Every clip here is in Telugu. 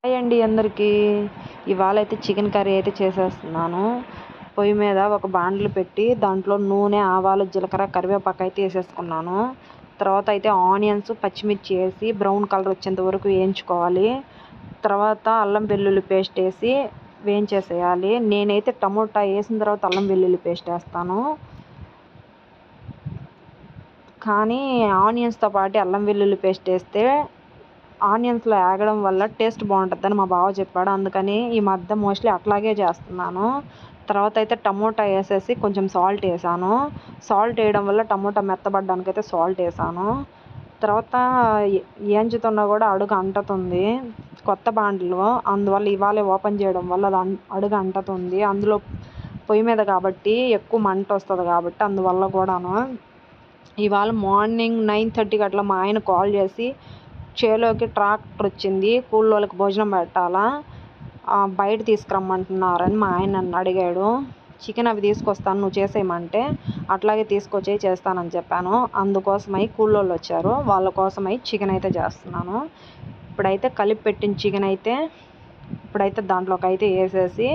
హాయ్ అండి అందరికీ. ఇవాళ అయితే చికెన్ కర్రీ అయితే చేసేస్తున్నాను. పొయ్యి మీద ఒక బాండ్లు పెట్టి దాంట్లో నూనె, ఆవాలు, జీలకర్ర, కరివేపాకు అయితే వేసేసుకున్నాను. తర్వాత అయితే ఆనియన్స్, పచ్చిమిర్చి వేసి బ్రౌన్ కలర్ వచ్చేంత వరకు వేయించుకోవాలి. తర్వాత అల్లం వెల్లుల్లి పేస్ట్ వేసి వేయించేసేయాలి. నేనైతే టమోటా వేసిన తర్వాత అల్లం వెల్లుల్లి పేస్ట్ వేస్తాను. కానీ ఆనియన్స్తో పాటు అల్లం వెల్లుల్లి పేస్ట్ వేస్తే ఆనియన్స్లో ఆగడం వల్ల టేస్ట్ బాగుంటుందని మా బావ చెప్పాడు. అందుకని ఈ మధ్య మోస్ట్లీ అట్లాగే చేస్తున్నాను. తర్వాత అయితే టమోటా వేసేసి కొంచెం సాల్ట్ వేసాను. సాల్ట్ వేయడం వల్ల టమోటా మెత్తబడడానికి అయితే సాల్ట్ వేసాను. తర్వాత ఏంచుతున్నా కూడా అడుగు అంటుతుంది. కొత్త బాండ్లు అందువల్ల ఇవాళే ఓపెన్ చేయడం వల్ల అది అడుగు అంటుతుంది. అందులో పొయ్యి మీద కాబట్టి ఎక్కువ మంట వస్తుంది కాబట్టి అందువల్ల కూడాను. ఇవాళ మార్నింగ్ 9:30కి అట్లా మా ఆయన కాల్ చేసి చేలోకి ట్రాక్టర్ వచ్చింది, కూలోళ్ళకి భోజనం పెట్టాలా, బయట తీసుకురమ్మంటున్నారని మా ఆయన నన్ను అడిగాడు. చికెన్ అవి తీసుకొస్తాను నువ్వు చేసేయమంటే అట్లాగే తీసుకొచ్చి చేస్తానని చెప్పాను. అందుకోసమై కూలోళ్ళు వచ్చారు, వాళ్ళ కోసమై చికెన్ అయితే చేస్తున్నాను. ఇప్పుడైతే కలిపి పెట్టిన చికెన్ అయితే ఇప్పుడైతే దాంట్లోకి అయితే వేసేసి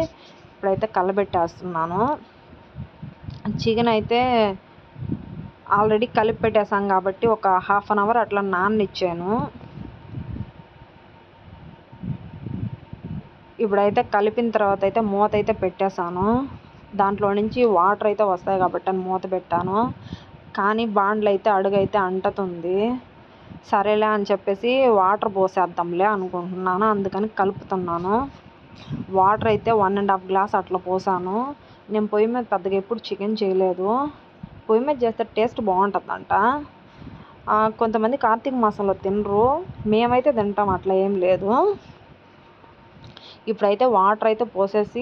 ఇప్పుడైతే కలబెట్టేస్తున్నాను. చికెన్ అయితే ఆల్రెడీ కలిపి పెట్టేసాం కాబట్టి ఒక హాఫ్ అన్ అవర్ అట్లా నాననిచ్చాను. ఇప్పుడైతే కలిపిన తర్వాత అయితే మూత అయితే పెట్టేశాను. దాంట్లో నుంచి వాటర్ అయితే వస్తాయి కాబట్టి అని మూత పెట్టాను. కానీ బాండ్లు అయితే అడుగైతే అంటుతుంది. సరేలే అని చెప్పేసి వాటర్ పోసేద్దాంలే అనుకుంటున్నాను. అందుకని కలుపుతున్నాను. వాటర్ అయితే 1.5 గ్లాస్ అట్లా పోసాను. నేను పొయ్యి మీద పెద్దగా ఎప్పుడు చికెన్ చేయలేదు. పొయ్యి మీద చేస్తే టేస్ట్ బాగుంటుందంట. కొంతమంది కార్తీక మాసంలో తినరు, మేమైతే తింటాం, అట్లా ఏం లేదు. ఇప్పుడైతే వాటర్ అయితే పోసేసి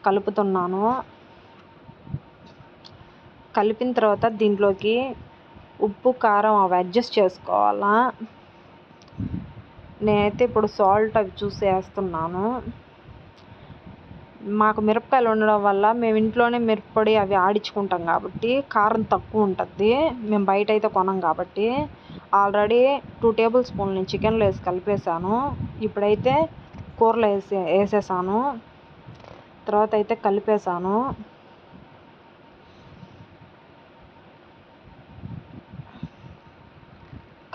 కలుపుతున్నాను. కలిపిన తర్వాత దీంట్లోకి ఉప్పు, కారం అవి అడ్జస్ట్ చేసుకోవాలా. నేనైతే ఇప్పుడు సాల్ట్ అవి చూసి వేస్తున్నాను. మాకు మిరపకాయలు ఉండడం వల్ల మేము ఇంట్లోనే మిరప్పొడి అవి ఆడించుకుంటాం కాబట్టి కారం తక్కువ ఉంటుంది. మేము బయట అయితే కొనం కాబట్టి. ఆల్రెడీ 2 టేబుల్ స్పూన్లు నేను చికెన్లో వేసి కలిపేసాను. ఇప్పుడైతే కూరలో వేసేసాను. తర్వాత అయితే కలిపేసాను.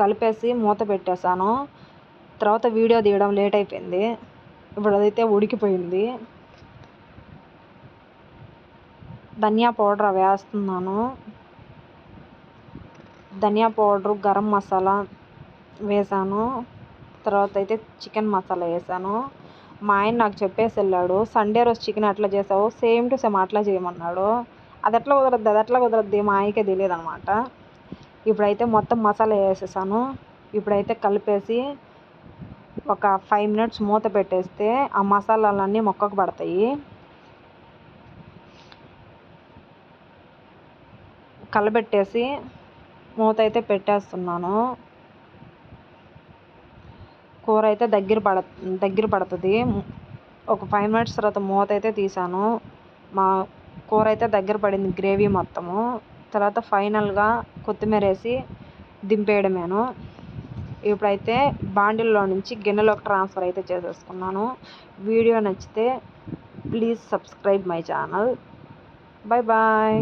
కలిపేసి మూత పెట్టేశాను. తర్వాత వీడియో తీయడం లేట్ అయిపోయింది. ఇప్పుడు అదైతే ఉడికిపోయింది. ధనియా పౌడర్ అవి వేస్తున్నాను. ధనియా పౌడరు, గరం మసాలా వేసాను. తర్వాత అయితే చికెన్ మసాలా వేసాను. మా ఆయన నాకు చెప్పేసి వెళ్ళాడు, సండే రోజు చికెన్ ఎట్లా చేసావు సేమ్ టు సేమ్ అట్లా చేయమన్నాడు. అది ఎట్లా కుదరద్ది మా ఆయనకే తెలియదు అనమాట. ఇప్పుడైతే మొత్తం మసాలా వేసేసాను. ఇప్పుడైతే కలిపేసి ఒక 5 minutes మూత పెట్టేస్తే ఆ మసాలాలన్నీ మొక్కకు పడతాయి. కలబెట్టేసి మూత అయితే పెట్టేస్తున్నాను. కూర అయితే దగ్గర పడుతుంది. ఒక 5 minutes తర్వాత మూత అయితే తీసాను. మా కూర అయితే దగ్గర పడింది, గ్రేవీ మొత్తము. తర్వాత ఫైనల్గా కొత్తిమీర వేసి దింపేయడమేను. ఇప్పుడైతే బాండిల్లో నుంచి గిన్నెలోకి ట్రాన్స్ఫర్ అయితే చేసేసుకున్నాను. వీడియో నచ్చితే please subscribe my channel. Bye bye.